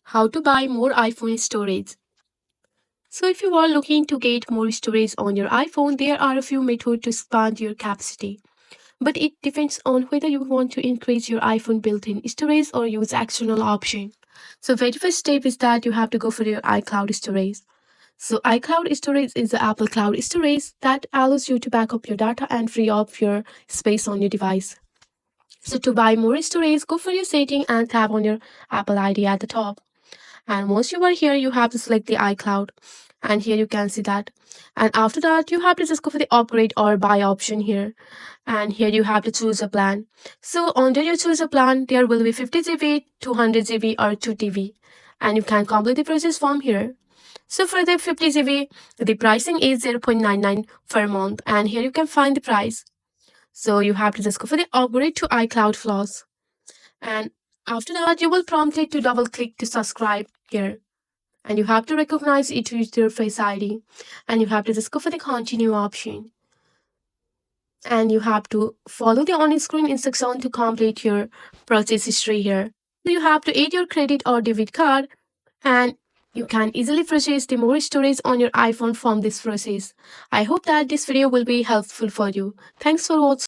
How to buy more iPhone storage. So if you are looking to get more storage on your iPhone, there are a few methods to expand your capacity. But it depends on whether you want to increase your iPhone built-in storage or use external option. So very first step is that you have to go for your iCloud storage. So iCloud storage is the Apple Cloud storage that allows you to back up your data and free up your space on your device. So to buy more storage, go for your setting and tap on your Apple ID at the top. And once you are here, you have to select the iCloud. And here you can see that. And after that, you have to just go for the upgrade or buy option here. And here you have to choose a plan. So under you choose a plan, there will be 50 GB, 200 GB or 2 TB. And you can complete the process from here. So for the 50 GB, the pricing is 0.99 per month. And here you can find the price. So you have to just go for the upgrade to iCloud Plus. And after that, you will prompted to double click to subscribe here. And you have to recognize it with your Face ID. And you have to just go for the continue option. And you have to follow the on-screen instruction to complete your purchase history here. So you have to add your credit or debit card and you can easily purchase the more storage on your iPhone from this process. I hope that this video will be helpful for you. Thanks for watching.